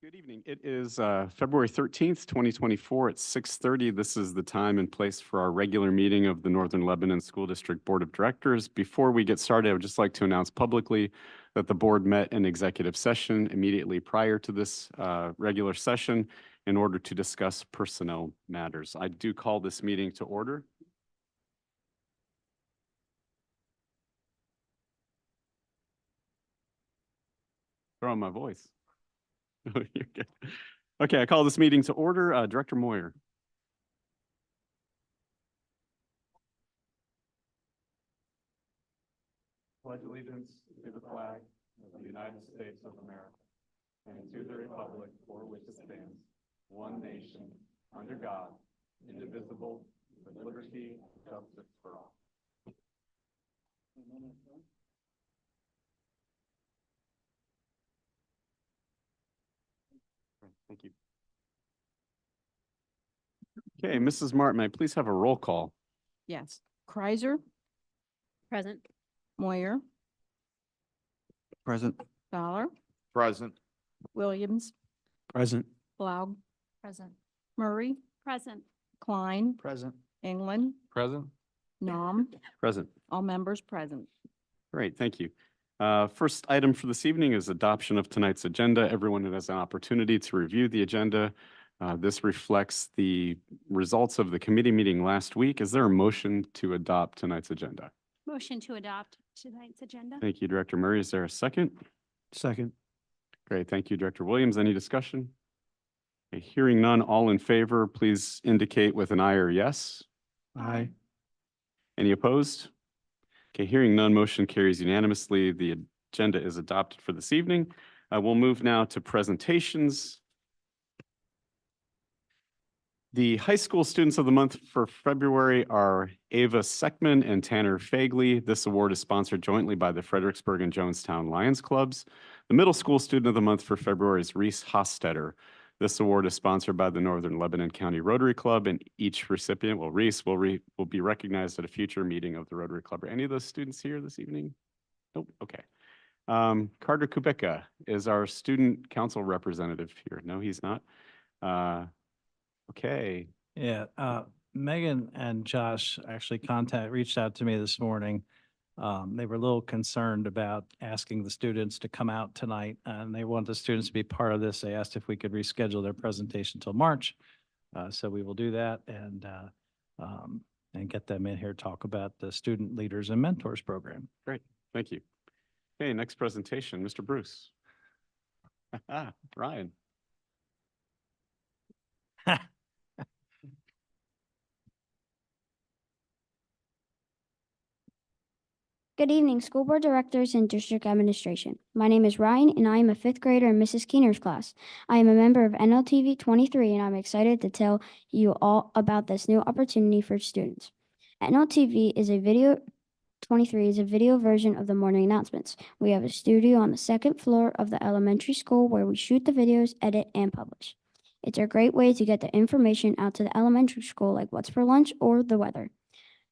Good evening. It is February 13th, 2024 at 6:30. This is the time and place for our regular meeting of the Northern Lebanon School District Board of Directors. Before we get started, I would just like to announce publicly that the board met in executive session immediately prior to this regular session in order to discuss personnel matters. I do call this meeting to order. Throw on my voice. You're good. Okay, I call this meeting to order. Director Moyer. Pledge allegiance to the flag of the United States of America and to the republic for which it stands, one nation, under God, indivisible, with liberty and justice for all. Thank you. Okay, Mrs. Martin, may I please have a roll call? Yes. Kreiser, Present. Moyer, Present. Fowler, Present. Williams, Present. Blaug, Present. Murray, Present. Klein, Present. England, Present. Nom, Present. all members present. Great, thank you. First item for this evening is adoption of tonight's agenda. Everyone has an opportunity to review the agenda. This reflects the results of the committee meeting last week. Is there a motion to adopt tonight's agenda? Motion to adopt tonight's agenda. Thank you, Director Murray. Is there a second? Second. Great, thank you, Director Williams. Any discussion? Okay, hearing none, all in favor, please indicate with an aye or yes. Aye. Any opposed? Okay, hearing none, motion carries unanimously. The agenda is adopted for this evening. We'll move now to presentations. The high school students of the month for February are Ava Seckman and Tanner Fagley. This award is sponsored jointly by the Fredericksburg and Jonestown Lions Clubs. The middle school student of the month for February is Reese Hostetter. This award is sponsored by the Northern Lebanon County Rotary Club, and each recipient, well, Reese will be recognized at a future meeting of the Rotary Club. Are any of those students here this evening? Nope, okay. Carter Kubicka is our student council representative here. No, he's not. Okay, Yeah, Megan and Josh actually reached out to me this morning. They were a little concerned about asking the students to come out tonight, and they want the students to be part of this. They asked if we could reschedule their presentation till March. So we will do that and get them in here to talk about the Student Leaders and Mentors program. great, thank you. Okay, next presentation, Mr. Bruce. Ryan. Good evening, school board directors and district administration. My name is Ryan, and I am a fifth grader in Mrs. Keener's class. I am a member of NLTV 23, and I'm excited to tell you all about this new opportunity for students. NLTV is a video 23 is a video version of the morning announcements. We have a studio on the second floor of the elementary school where we shoot the videos, edit, and publish. It's a great way to get the information out to the elementary school, like what's for lunch or the weather.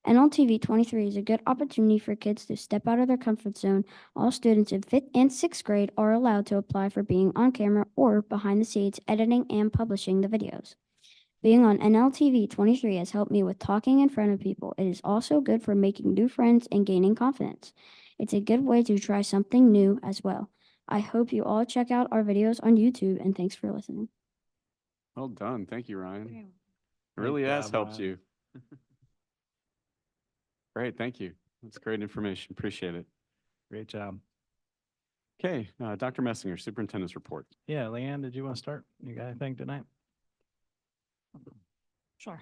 NLTV 23 is a good opportunity for kids to step out of their comfort zone. All students in 5th and 6th grade are allowed to apply for being on camera or behind the scenes editing and publishing the videos. Being on NLTV 23 has helped me with talking in front of people. It is also good for making new friends and gaining confidence. It's a good way to try something new as well. I hope you all check out our videos on YouTube, and thanks for listening. Well done. Thank you, Ryan. Great It really has job, helped Ryan. you. Great, thank you. That's great information. Appreciate it. Great job. Okay, Dr. Messinger, Superintendent's report. Yeah, Leanne, did you want to start? You got anything tonight? Sure.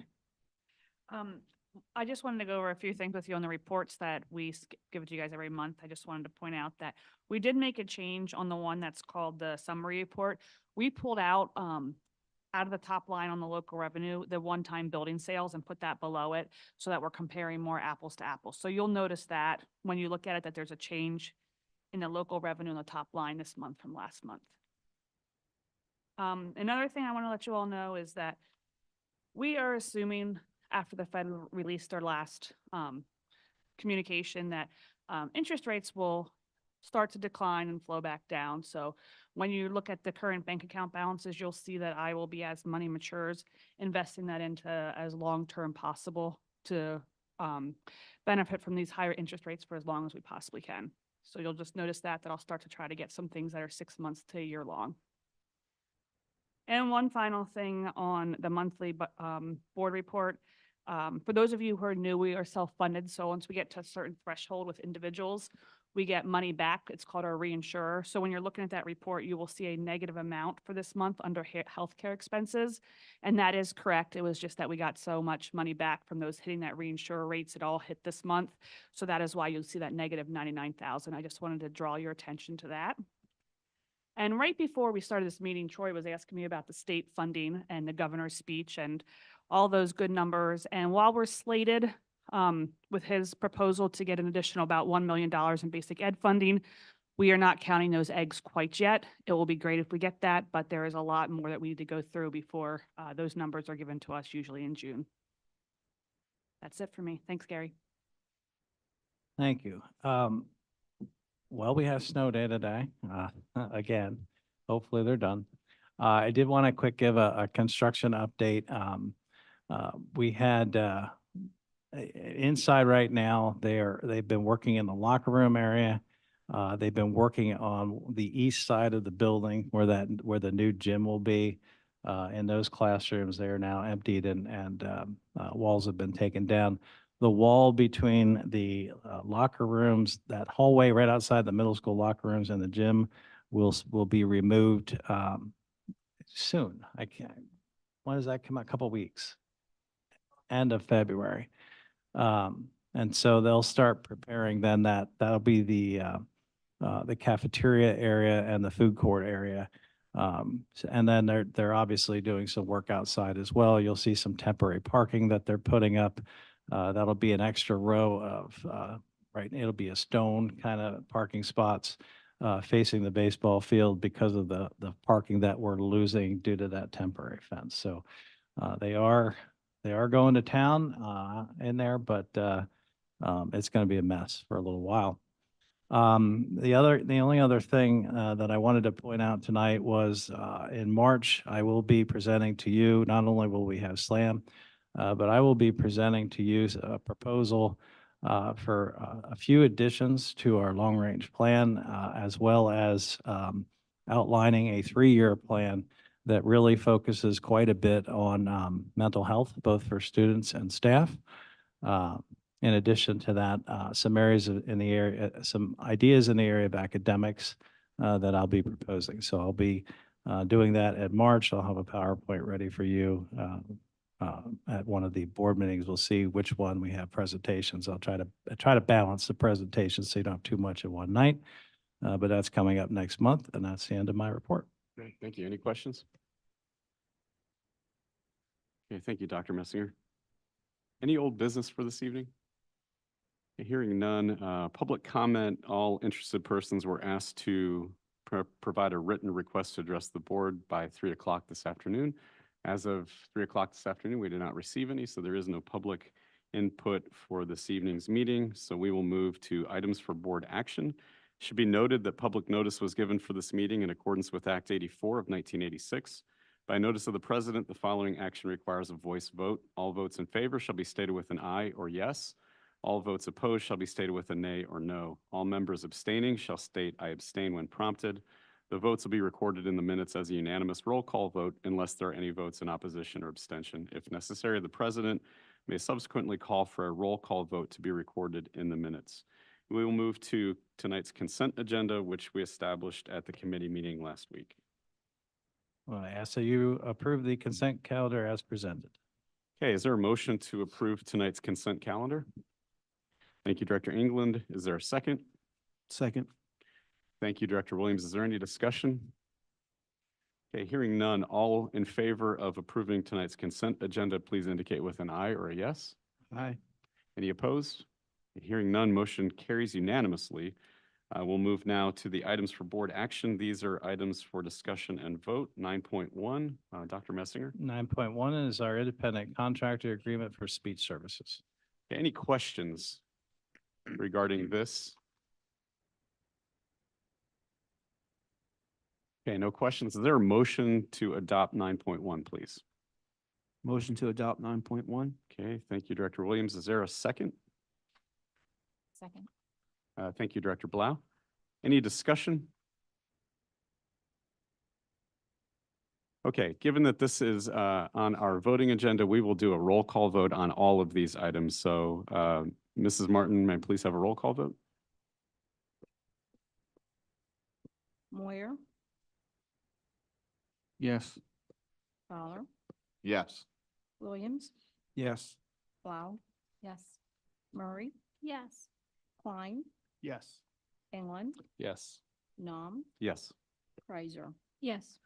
I just wanted to go over a few things with you on the reports that we give to you guys every month. I just wanted to point out that we did make a change on the one that's called the summary report. We pulled out of the top line on the local revenue, the one-time building sales, and put that below it so that we're comparing more apples to apples. So you'll notice that when you look at it, that there's a change in the local revenue in the top line this month from last month. Another thing I want to let you all know is that we are assuming after the Fed released their last communication that interest rates will start to decline and flow back down. So when you look at the current bank account balances, you'll see that I will be, as money matures, investing that into as long-term possible to benefit from these higher interest rates for as long as we possibly can. So you'll just notice that I'll start to try to get some things that are 6 months to a year long. And one final thing on the monthly board report. For those of you who are new, we are self-funded. So once we get to a certain threshold with individuals, we get money back. It's called our reinsurer. So when you're looking at that report, you will see a negative amount for this month under healthcare expenses. And that is correct. It was just that we got so much money back from those hitting that reinsurer rates. It all hit this month. So that is why you'll see that negative 99,000. I just wanted to draw your attention to that. And right before we started this meeting, Troy was asking me about the state funding and the governor's speech and all those good numbers. And while we're slated with his proposal to get an additional about $1 million in basic ed funding, we are not counting those eggs quite yet. It will be great if we get that, but there is a lot more that we need to go through before those numbers are given to us, usually in June. That's it for me. Thanks, Gary. Thank you. Well, we have snow day today, again. Hopefully they're done. I did want to quick give a construction update. We had inside right now, they've been working in the locker room area. They've been working on the east side of the building where the new gym will be. In those classrooms, they are now emptied and walls have been taken down. The wall between the locker rooms, that hallway right outside the middle school locker rooms and the gym will be removed soon. When does that come out? A couple weeks, end of February. And so they'll start preparing then that'll be the cafeteria area and the food court area. And then they're obviously doing some work outside as well. You'll see some temporary parking that they're putting up. That'll be an extra row of, it'll be a stone kind of parking spots facing the baseball field because of the parking that we're losing due to that temporary fence. So they are going to town in there, but it's going to be a mess for a little while. The only other thing that I wanted to point out tonight was in March, I will be presenting to you, not only will we have SLAM, but I will be presenting to you a proposal for a few additions to our long-range plan, as well as outlining a 3-year plan that really focuses quite a bit on mental health, both for students and staff. In addition to that, some areas in the area, some ideas in the area of academics that I'll be proposing. So I'll be doing that in March. I'll have a PowerPoint ready for you at one of the board meetings. We'll see which one we have presentations. I'll try to balance the presentations so you don't have too much in one night. But that's coming up next month, and that's the end of my report. Great, thank you. Any questions? Okay, thank you, Dr. Messinger. Any old business for this evening? Okay, hearing none, public comment. All interested persons were asked to provide a written request to address the board by 3 o'clock this afternoon. As of 3 o'clock this afternoon, we did not receive any, so there is no public input for this evening's meeting. So we will move to items for board action. It should be noted that public notice was given for this meeting in accordance with Act 84 of 1986. By notice of the president, the following action requires a voice vote. All votes in favor shall be stated with an aye or yes. All votes opposed shall be stated with a nay or no. All members abstaining shall state I abstain when prompted. The votes will be recorded in the minutes as a unanimous roll call vote unless there are any votes in opposition or abstention. If necessary, the president may subsequently call for a roll call vote to be recorded in the minutes. We will move to tonight's consent agenda, which we established at the committee meeting last week. Well, I ask that you approve the consent calendar as presented. Okay, is there a motion to approve tonight's consent calendar? Thank you, Director England. Is there a second? Second. Thank you, Director Williams. Is there any discussion? Okay, hearing none, all in favor of approving tonight's consent agenda, please indicate with an aye or a yes. Aye. Any opposed? Hearing none, motion carries unanimously. We'll move now to the items for board action. These are items for discussion and vote. 9.1, Dr. Messinger. 9.1 is our independent contractor agreement for speech services. Okay, any questions regarding this? Okay, no questions. Is there a motion to adopt 9.1, please? Motion to adopt 9.1. Okay, thank you, Director Williams. Is there a second? Second. Thank you, Director Blau. Any discussion? Okay, given that this is on our voting agenda, we will do a roll call vote on all of these items. So Mrs. Martin, may I please have a roll call vote? Moyer, Yes. Fowler, Yes. Williams, Yes. Blau, Yes. Murray, Yes. Klein, Yes. England, Yes. Nom, Yes. Kreiser. Yes.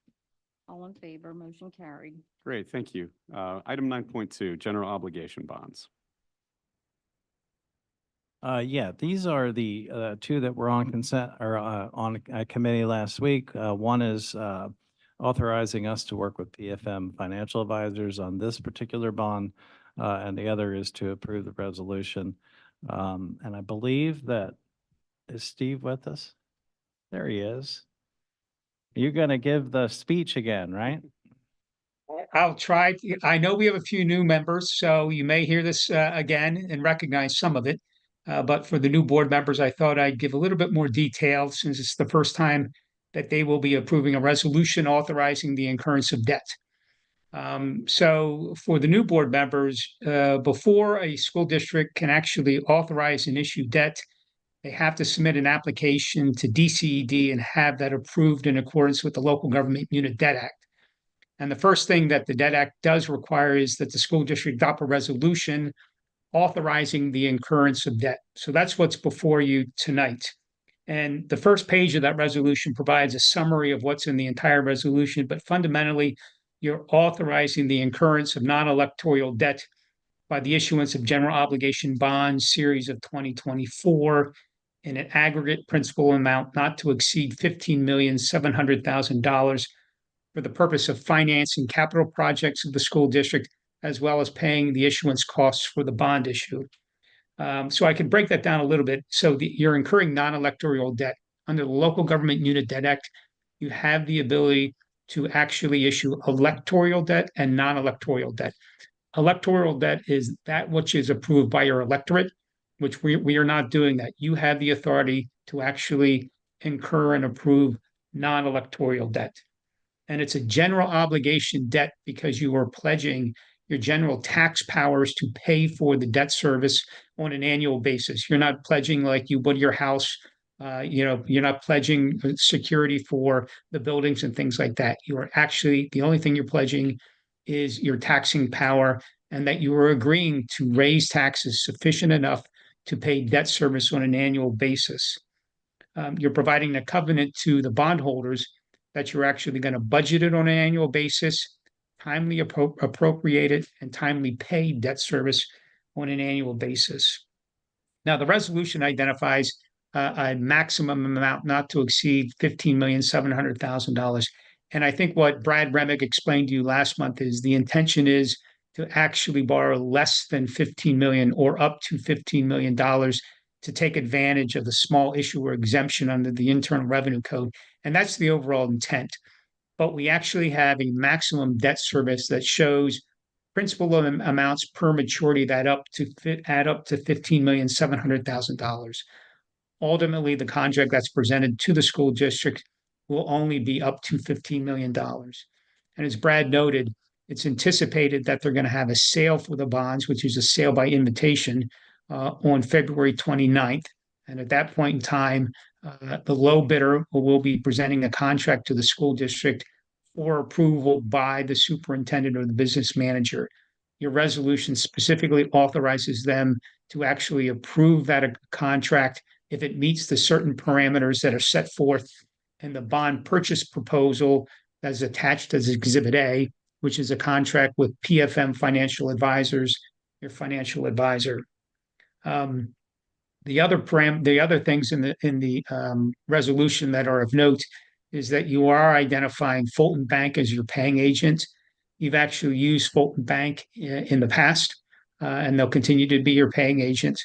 All in favor, motion carried. Great, thank you. Item 9.2, general obligation bonds. Yeah, these are the two that were on consent or on a committee last week. One is authorizing us to work with PFM Financial Advisors on this particular bond, and the other is to approve the resolution. And I believe that, is Steve with us? There he is. You're going to give the speech again, right? I'll try. I know we have a few new members, so you may hear this again and recognize some of it. But for the new board members, I thought I'd give a little bit more detail since it's the first time that they will be approving a resolution authorizing the incurrence of debt. So for the new board members, before a school district can actually authorize and issue debt, they have to submit an application to DCED and have that approved in accordance with the Local Government Unit Debt Act. And the first thing that the Debt Act does require is that the school district adopt a resolution authorizing the incurrence of debt. So that's what's before you tonight. And the first page of that resolution provides a summary of what's in the entire resolution, but fundamentally, you're authorizing the incurrence of non-electoral debt by the issuance of general obligation bonds series of 2024 in an aggregate principal amount not to exceed $15,700,000 for the purpose of financing capital projects of the school district, as well as paying the issuance costs for the bond issue. So I can break that down a little bit. So you're incurring non-electoral debt. Under the Local Government Unit Debt Act, you have the ability to actually issue electoral debt and non-electoral debt. Electoral debt is that which is approved by your electorate, which we are not doing that. You have the authority to actually incur and approve non-electoral debt. And it's a general obligation debt because you are pledging your general tax powers to pay for the debt service on an annual basis. You're not pledging like you would your house. You're not pledging security for the buildings and things like that. You are actually, the only thing you're pledging is your taxing power, and that you are agreeing to raise taxes sufficient enough to pay debt service on an annual basis. You're providing a covenant to the bondholders that you're actually going to budget it on an annual basis, timely appropriate it, and timely pay debt service on an annual basis. Now, the resolution identifies a maximum amount not to exceed $15,700,000. And I think what Brad Remick explained to you last month is the intention is to actually borrow less than 15 million or up to $15 million to take advantage of the small issuer exemption under the Internal Revenue Code. And that's the overall intent. But we actually have a maximum debt service that shows principal amounts per maturity that add up to $15,700,000. Ultimately, the contract that's presented to the school district will only be up to $15 million. And as Brad noted, it's anticipated that they're going to have a sale for the bonds, which is a sale by invitation, on February 29th. And at that point in time, the low bidder will be presenting a contract to the school district for approval by the superintendent or the business manager. Your resolution specifically authorizes them to actually approve that contract if it meets the certain parameters that are set forth in the bond purchase proposal that is attached as Exhibit A, which is a contract with PFM Financial Advisors, your financial advisor. The other things in the resolution that are of note is that you are identifying Fulton Bank as your paying agent. You've actually used Fulton Bank in the past, and they'll continue to be your paying agent.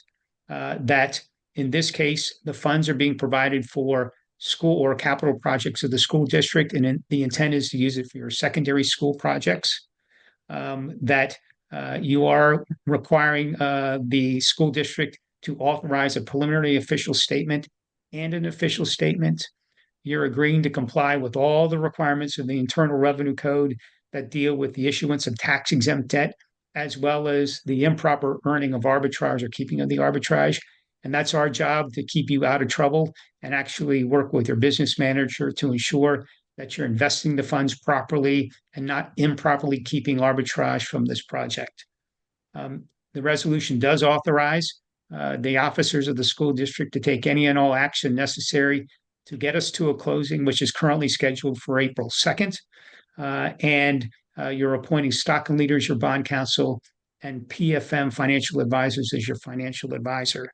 That in this case, the funds are being provided for school or capital projects of the school district, and the intent is to use it for your secondary school projects. That you are requiring the school district to authorize a preliminary official statement and an official statement. You're agreeing to comply with all the requirements of the Internal Revenue Code that deal with the issuance of tax exempt debt, as well as the improper earning of arbitrage or keeping of the arbitrage. And that's our job, to keep you out of trouble and actually work with your business manager to ensure that you're investing the funds properly and not improperly keeping arbitrage from this project. The resolution does authorize the officers of the school district to take any and all action necessary to get us to a closing, which is currently scheduled for April 2nd. And you're appointing Stockton Leaders, your bond counsel, and PFM Financial Advisors as your financial advisor.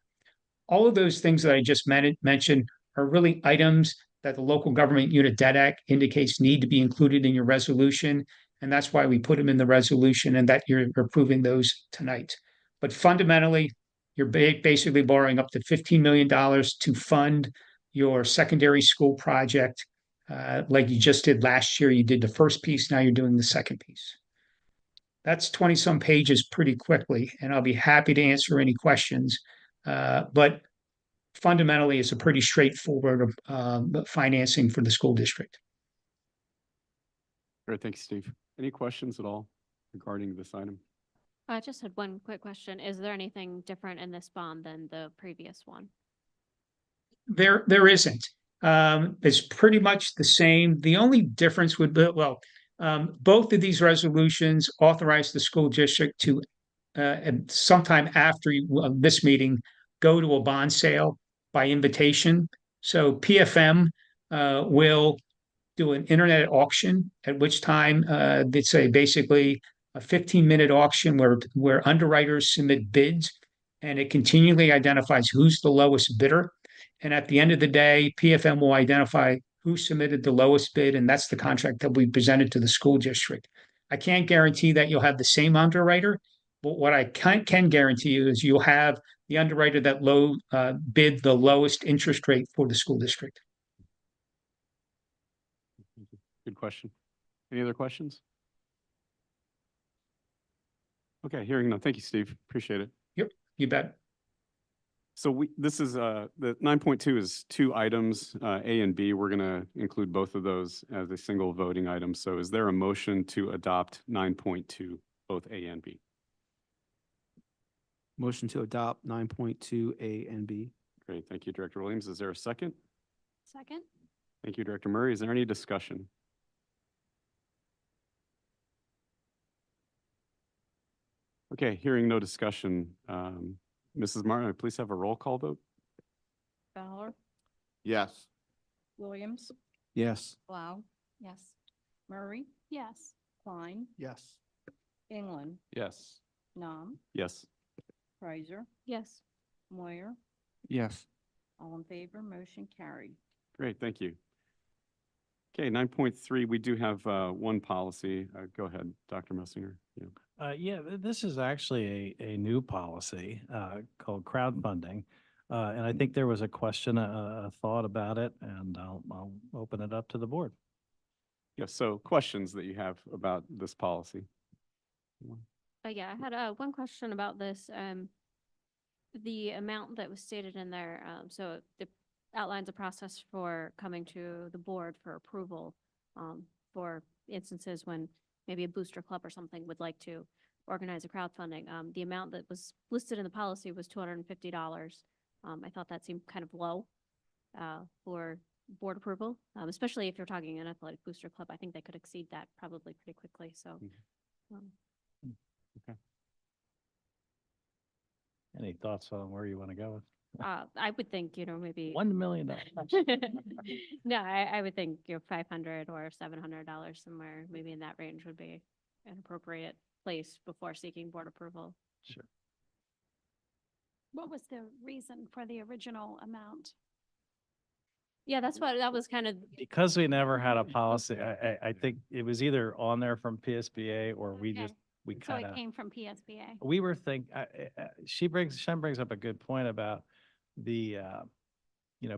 All of those things that I just mentioned are really items that the Local Government Unit Debt Act indicates need to be included in your resolution. And that's why we put them in the resolution, and that you're approving those tonight. But fundamentally, you're basically borrowing up to $15 million to fund your secondary school project. Like you just did last year. You did the first piece, now you're doing the second piece. That's 20-some pages pretty quickly, and I'll be happy to answer any questions. But fundamentally, it's a pretty straightforward financing for the school district. Great, thank you, Steve. Any questions at all regarding this item? I just had one quick question. Is there anything different in this bond than the previous one? There isn't. It's pretty much the same. The only difference would be, well, both of these resolutions authorize the school district to, sometime after this meeting, go to a bond sale by invitation. So PFM will do an internet auction, at which time it's basically a 15-minute auction where underwriters submit bids, and it continually identifies who's the lowest bidder. And at the end of the day, PFM will identify who submitted the lowest bid, and that's the contract that we presented to the school district. I can't guarantee that you'll have the same underwriter, but what I can guarantee you is you'll have the underwriter that bid the lowest interest rate for the school district. Good question. Any other questions? Okay, hearing none. Thank you, Steve. Appreciate it. Yep, you bet. So this is, the 9.2 is two items, A and B. We're going to include both of those as a single voting item. So is there a motion to adopt 9.2, both A and B? Motion to adopt 9.2A and B. Great, thank you, Director Williams. Is there a second? Second? Thank you, Director Murray. Is there any discussion? Okay, hearing no discussion, Mrs. Martin, please have a roll call vote. Fowler, Yes. Williams, Yes. Blau, Yes. Murray, Yes. Klein, Yes. England, Yes. Nom, Yes. Kreiser, Yes. Moyer, Yes. all in favor, motion carried. Great, thank you. Okay, 9.3, we do have one policy. Go ahead, Dr. Messinger. Yeah. This is actually a new policy called crowdfunding. And I think there was a question, a thought about it, and I'll open it up to the board. Yeah, so questions that you have about this policy? Yeah, I had one question about this. The amount that was stated in there, so it outlines a process for coming to the board for approval for instances when maybe a booster club or something would like to organize a crowdfunding. The amount that was listed in the policy was $250. I thought that seemed kind of low for board approval, especially if you're talking an athletic booster club. I think they could exceed that probably pretty quickly. So. Okay. Any thoughts on where you want to go with? I would think, maybe. $1 million. No, I would think, $500 or $700 somewhere, maybe in that range would be an appropriate place before seeking board approval. Sure. What was the reason for the original amount? Yeah, that was kind of. Because we never had a policy, I think it was either on there from PSBA or we Okay. just, we So kind it of, came from PSBA. we were Shem brings up a good point about the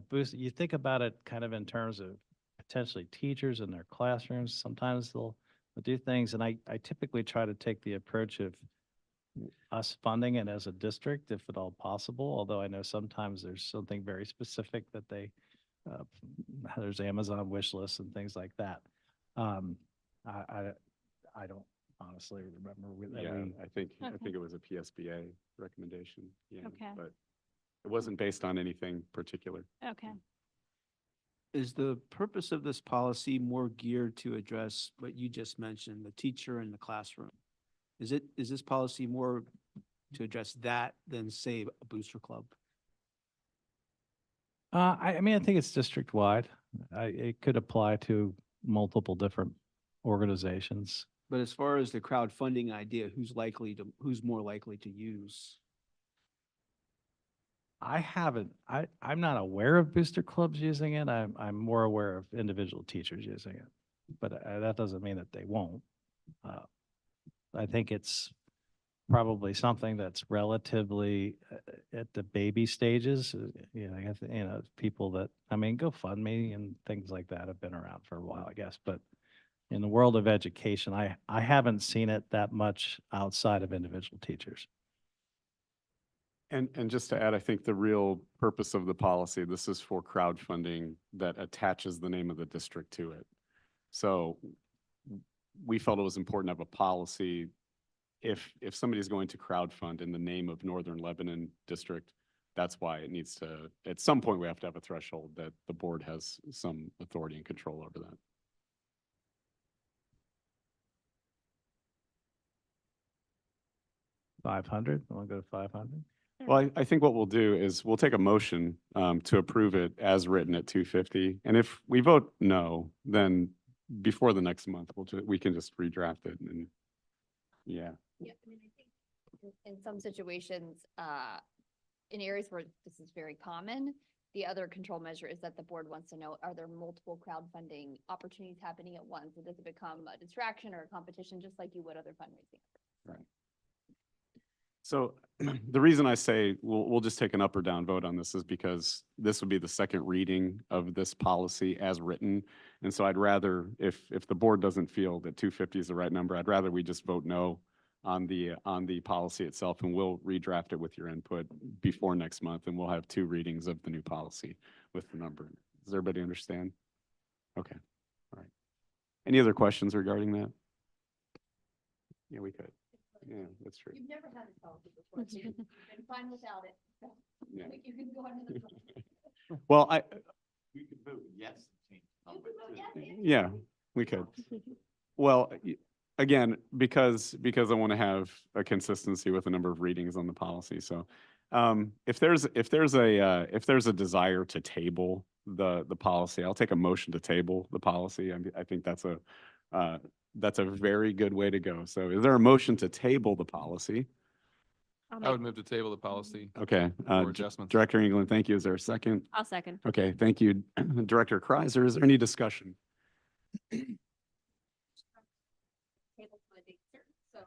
boost, you think about it kind of in terms of potentially teachers in their classrooms. Sometimes they'll do things, and I typically try to take the approach of us funding it as a district, if at all possible, although I know sometimes there's something very specific that uh, there's Amazon wish lists and things like that. I don't honestly remember that Yeah, we. I think Okay. it was a PSBA recommendation. Yeah, Okay. but it wasn't based on anything particular. Okay. Is the purpose of this policy more geared to address what you just mentioned, the teacher in the classroom? Is this policy more to address that than, say, a booster club? I mean, I think it's district-wide. It could apply to multiple different organizations. But as far as the crowdfunding idea, who's more likely to use? I'm not aware of booster clubs using it. I'm more aware of individual teachers using it. But that doesn't mean that they won't. I think it's probably something that's relatively at the baby stages. I guess, people that, I mean, GoFundMe and things like that have been around for a while, I guess. But in the world of education, I haven't seen it that much outside of individual teachers. And just to add, I think the real purpose of the policy, this is for crowdfunding that attaches the name of the district to it. So we felt it was important to have a policy. If somebody's going to crowdfund in the name of Northern Lebanon District, that's why it needs to, at some point, we have to have a threshold that the board has some authority and control over that. $500? Want to go to 500? Well, I think what we'll do is we'll take a motion to approve it as written at 250. And if we vote no, then before the next month, we can just redraft it and, yeah. Yeah, I mean, I think in some situations, in areas where this is very common, the other control measure is that the board wants to know, are there multiple crowdfunding opportunities happening at once? And does it become a distraction or a competition, just like you would other fundraising? Right. So the reason I say we'll just take an up or down vote on this is because this would be the second reading of this policy as written. And so I'd rather, if the board doesn't feel that 250 is the right number, I'd rather we just vote no on the policy itself, and we'll redraft it with your input before next month, and we'll have 2 readings of the new policy with the number. Does everybody understand? Okay, all right. Any other questions regarding that? Yeah, we could. Yeah, that's true. You've never had this policy before, so you've been fine without it. Yeah. You can go on to the. Well, We could vote yes. You can vote yes, and yeah, we could. Well, again, because I want to have a consistency with the number of readings on the policy. So if there's a desire to table the policy, I'll take a motion to table the policy. I think that's a very good way to go. So is there a motion to table the policy? I'll I would move to table the policy Okay. for adjustments. Director England, thank you. Is there a second? I'll second. Okay, thank you. Director Kreiser, is there any discussion? table to a date certain, so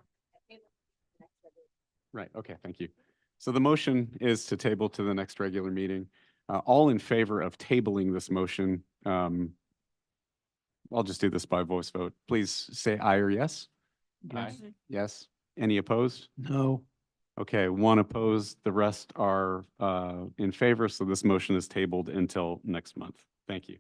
table to the next regular. Right, okay, thank you. So the motion is to table to the next regular meeting. All in favor of tabling this motion, I'll just do this by voice vote. Please say aye or yes. Aye. Yes. Any opposed? No. Okay, 1 opposed. The rest are in favor, so this motion is tabled until next month. Thank you.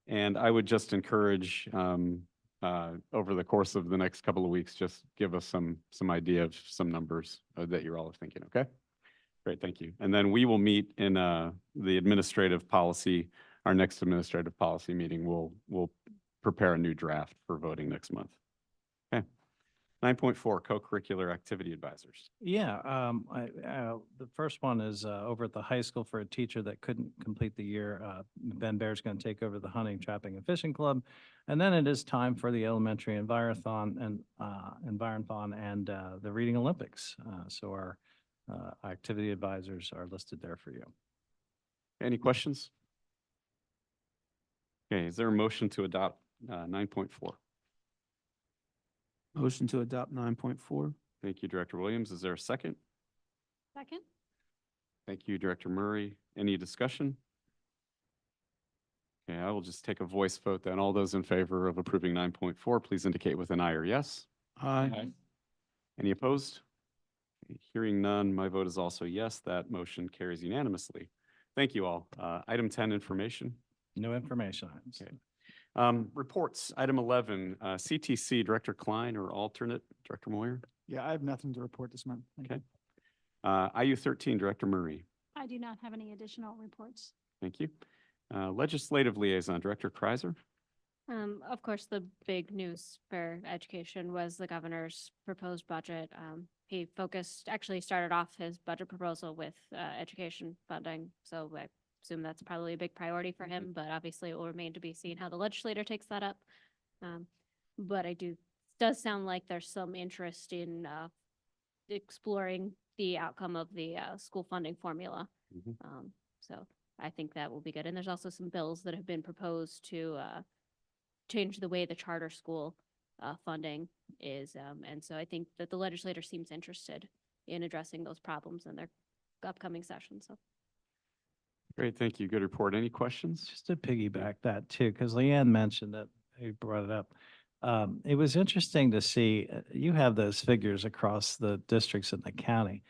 And I would just encourage, over the course of the next couple of weeks, just give us some idea of some numbers that you're all thinking, okay? Great, thank you. And then we will meet in the administrative policy, our next administrative policy meeting. We'll prepare a new draft for voting next month. Okay. 9.4, co-curricular activity advisors. Yeah, the first one is over at the high school for a teacher that couldn't complete the year. Ben Bear's going to take over the hunting, trapping, and fishing club. And then it is time for the elementary environthon and the reading Olympics. So our activity advisors are listed there for you. Any questions? Okay, is there a motion to adopt 9.4? Motion to adopt 9.4? Thank you, Director Williams. Is there a second? Second? Thank you, Director Murray. Any discussion? Okay, I will just take a voice vote then. All those in favor of approving 9.4, please indicate with an aye or yes. Aye. Any opposed? Okay, hearing none, my vote is also yes. That motion carries unanimously. Thank you all. Item 10, information. No information items. Okay. Reports, item 11, CTC, Director Klein or alternate, Director Moyer. Yeah, I have nothing to report this month. Thank you. Okay. IU 13, Director Murray. I do not have any additional reports. Thank you. Legislative Liaison, Director Kreiser. Of course, the big news for education was the governor's proposed budget. He actually started off his budget proposal with education funding. So I assume that's probably a big priority for him, but obviously it will remain to be seen how the legislator takes that up. But does sound like there's some interest in exploring the outcome of the school funding formula. So I think that will be good. And there's also some bills that have been proposed to change the way the charter school funding is. And so I think that the legislator seems interested in addressing those problems in their upcoming session. So Great, thank you. Good report. Any questions? Just to piggyback that too, because Leanne mentioned that, you brought it up. It was interesting to see, you have those figures across the districts in the county.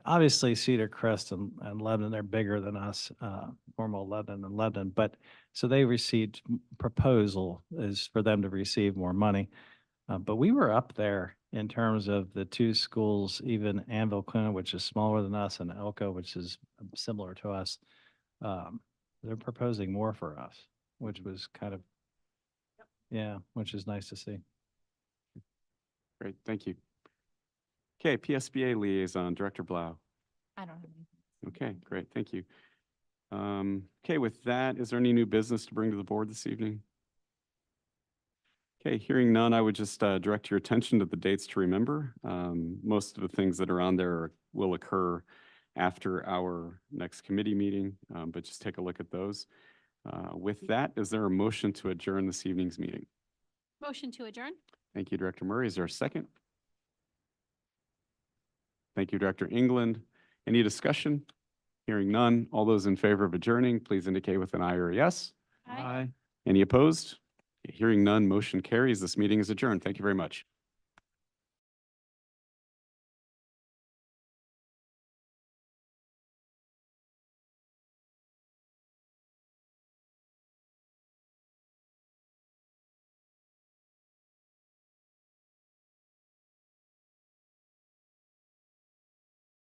Obviously Cedar Crest and Lebanon, they're bigger than us, Normal, Lebanon and Lebanon, but so they received proposal is for them to receive more money. But we were up there in terms of the two schools, even Anvil Clune, which is smaller than us, and Elko, which is similar to us. They're proposing more for us, which was kind of, yeah, which is nice to see. Great, thank you. Okay, PSBA Liaison, Director Blau. I don't have anything. Okay, great, thank you. Okay, with that, is there any new business to bring to the board this evening? Okay, hearing none, I would just direct your attention to the dates to remember. Most of the things that are on there will occur after our next committee meeting, but just take a look at those. With that, is there a motion to adjourn this evening's meeting? Motion to adjourn? Thank you, Director Murray. Is there a second? Thank you, Director England. Any discussion? Hearing none. All those in favor of adjourning, please indicate with an aye or a yes. Aye. Any opposed? Hearing none, motion carries. This meeting is adjourned. Thank you very much.